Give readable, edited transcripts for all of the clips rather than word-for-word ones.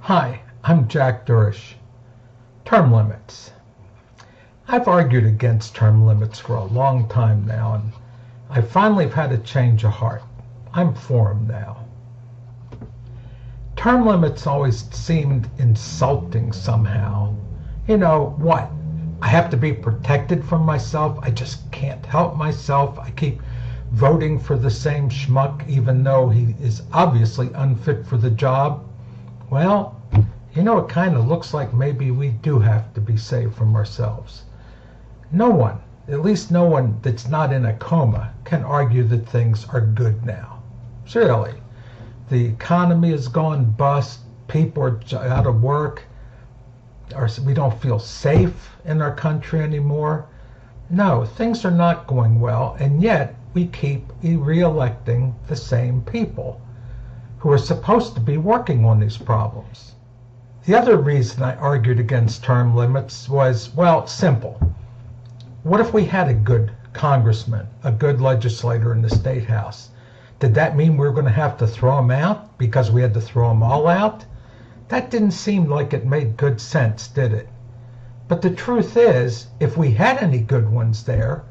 Hi, I'm Jack Durish. Term limits. I've argued against term limits for a long time now, and I finally have had a change of heart. I'm for them now. Term limits always seemed insulting somehow. You know what? I have to be protected from myself. I just can't help myself. I keep voting for the same schmuck even though he is obviously unfit for the job. Well, you know, it kind of looks like maybe we do have to be saved from ourselves. No one, at least no one that's not in a coma, can argue that things are good now. Really. The economy has gone bust. People are out of work. We don't feel safe in our country anymore. No, things are not going well, and yet we keep re-electing the same people who are supposed to be working on these problems. The other reason I argued against term limits was, well, simple. What if we had a good congressman, a good legislator in the state house? Did that mean we were going to have to throw him out because we had to throw them all out? That didn't seem like it made good sense, did it? But the truth is, if we had any good ones there,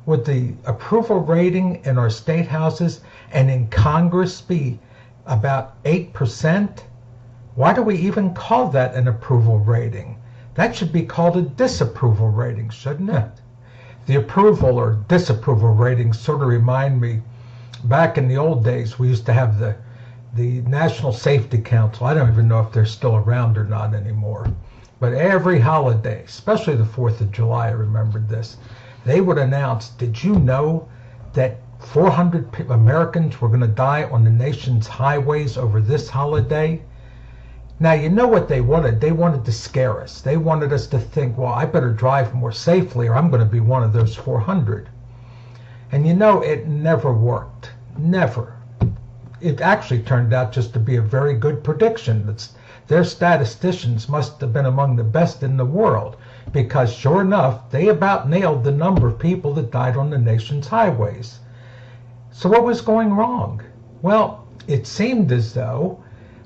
would the approval rating in our state houses and in Congress be about 8%? Why do we even call that an approval rating? That should be called a disapproval rating, shouldn't it? The approval or disapproval ratings sort of remind me, back in the old days, we used to have the National Safety Council. I don't even know if they're still around or not anymore. But every holiday, especially the 4th of July, I remembered this, they would announce, did you know that 400 Americans were going to die on the nation's highways over this holiday? Now, you know what they wanted? They wanted to scare us. They wanted us to think, well, I better drive more safely or I'm going to be one of those 400. And you know, it never worked. Never. It actually turned out just to be a very good prediction. Their statisticians must have been among the best in the world, because sure enough, they about nailed the number of people that died on the nation's highways. So what was going wrong? Well, it seemed as though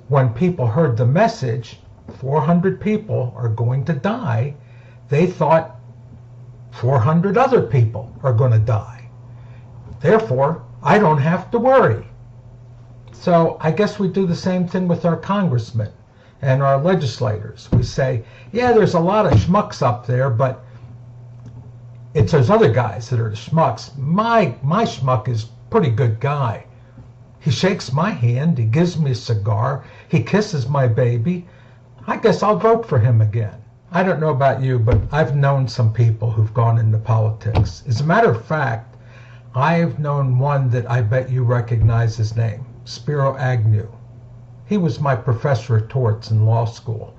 when people heard the message, 400 people are going to die, they thought 400 other people are going to die. Therefore, I don't have to worry. So I guess we do the same thing with our congressmen and our legislators. We say, yeah, there's a lot of schmucks up there, but it's those other guys that are the schmucks. My schmuck is a pretty good guy. He shakes my hand, he gives me a cigar, he kisses my baby. I guess I'll vote for him again. I don't know about you, but I've known some people who've gone into politics. As a matter of fact, I've known one that I bet you recognize his name, Spiro Agnew. He was my professor of torts in law school.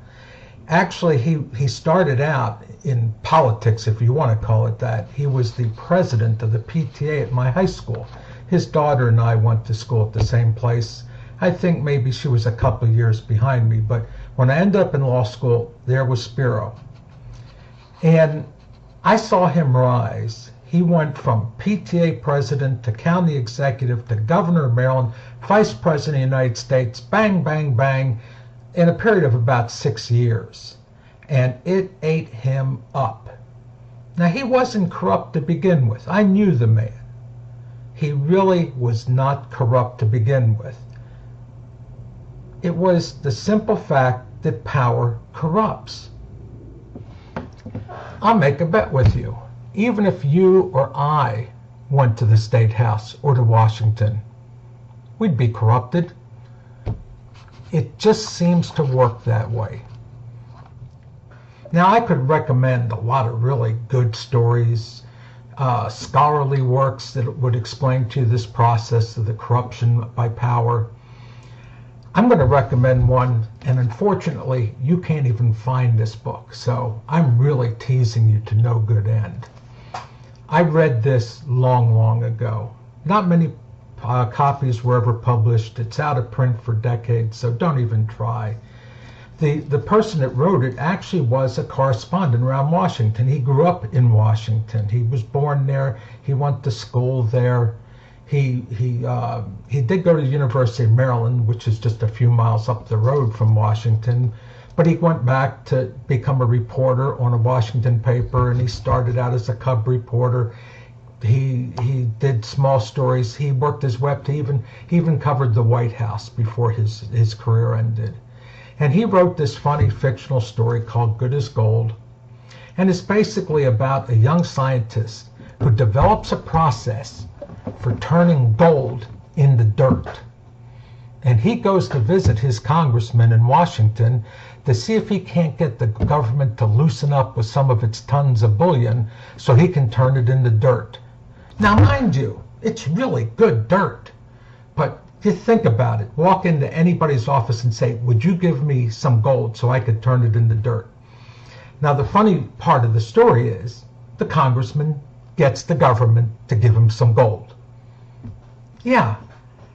Actually, he started out in politics, if you want to call it that. He was the president of the PTA at my high school. His daughter and I went to school at the same place. I think maybe she was a couple of years behind me, but when I ended up in law school, there was Spiro. And I saw him rise. He went from PTA president to county executive to governor of Maryland, vice president of the United States, bang, bang, bang, in a period of about 6 years. And it ate him up. Now, he wasn't corrupt to begin with. I knew the man. He really was not corrupt to begin with. It was the simple fact that power corrupts. I'll make a bet with you. Even if you or I went to the State House or to Washington, we'd be corrupted. It just seems to work that way. Now, I could recommend a lot of really good stories, scholarly works that would explain to you this process of the corruption by power. I'm going to recommend one, and unfortunately, you can't even find this book, so I'm really teasing you to no good end. I read this long, long ago. Not many copies were ever published. It's out of print for decades, so don't even try. The person that wrote it actually was a correspondent around Washington. He grew up in Washington. He was born there. He went to school there. He did go to the University of Maryland, which is just a few miles up the road from Washington, but he went back to become a reporter on a Washington paper, and he started out as a cub reporter. He did small stories. He worked his way up to he even covered the White House before his career ended. And he wrote this funny fictional story called Good as Gold. And it's basically about a young scientist who develops a process for turning gold into dirt. And he goes to visit his congressman in Washington to see if he can't get the government to loosen up with some of its tons of bullion so he can turn it into dirt. Now, mind you, it's really good dirt. But you think about it. Walk into anybody's office and say, would you give me some gold so I could turn it into dirt? Now, the funny part of the story is the congressman gets the government to give him some gold. Yeah,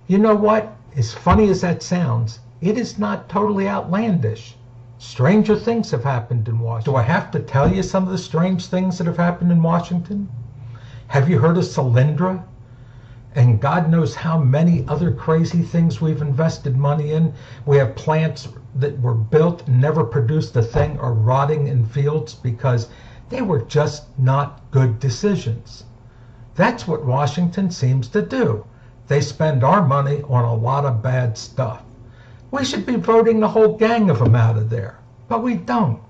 you know what? As funny as that sounds, it is not totally outlandish. Stranger things have happened in Washington. Do I have to tell you some of the strange things that have happened in Washington? Have you heard of Solyndra? And God knows how many other crazy things we've invested money in. We have plants that were built and never produced a thing or rotting in fields because they were just not good decisions. That's what Washington seems to do. They spend our money on a lot of bad stuff. We should be voting the whole gang of them out of there, but we don't.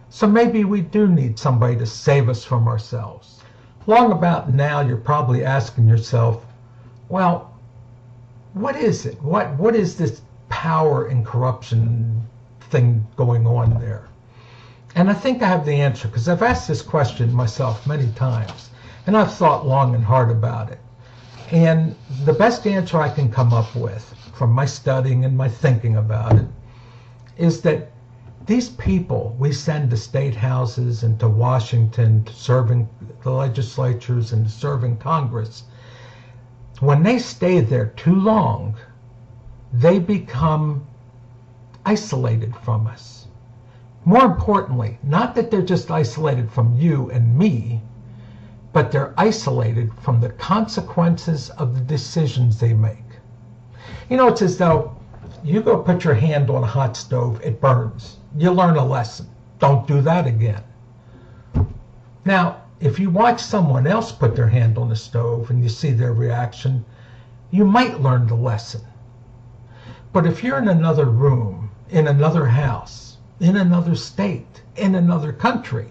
So maybe we do need somebody to save us from ourselves. Long about now, you're probably asking yourself, well, what is it? What is this power and corruption thing going on there? And I think I have the answer, because I've asked this question myself many times, and I've thought long and hard about it. And the best answer I can come up with from my studying and my thinking about it is that these people we send to state houses and to Washington, to serving the legislatures and serving Congress, when they stay there too long, they become isolated from us. More importantly, not that they're just isolated from you and me, but they're isolated from the consequences of the decisions they make. You know, it's as though you go put your hand on a hot stove, it burns. You learn a lesson. Don't do that again. Now, if you watch someone else put their hand on the stove and you see their reaction, you might learn the lesson. But if you're in another room, in another house, in another state, in another country,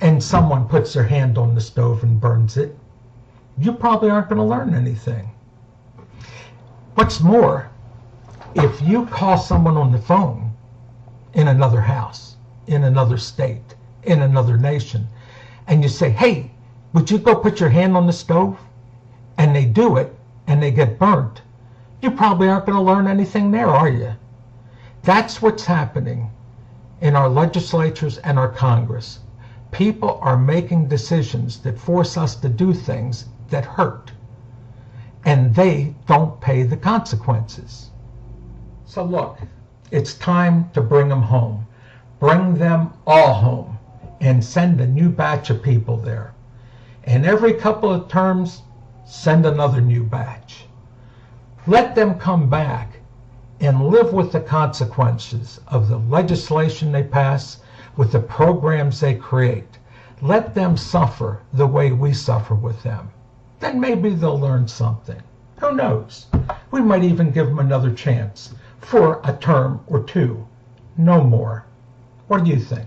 and someone puts their hand on the stove and burns it, you probably aren't going to learn anything. What's more, if you call someone on the phone in another house, in another state, in another nation, and you say, hey, would you go put your hand on the stove? And they do it, and they get burnt, you probably aren't going to learn anything there, are you? That's what's happening in our legislatures and our Congress. People are making decisions that force us to do things that hurt, and they don't pay the consequences. So look, it's time to bring them home. Bring them all home and send a new batch of people there. And every couple of terms, send another new batch. Let them come back and live with the consequences of the legislation they pass, with the programs they create. Let them suffer the way we suffer with them. Then maybe they'll learn something. Who knows? We might even give them another chance for a term or two. No more. What do you think?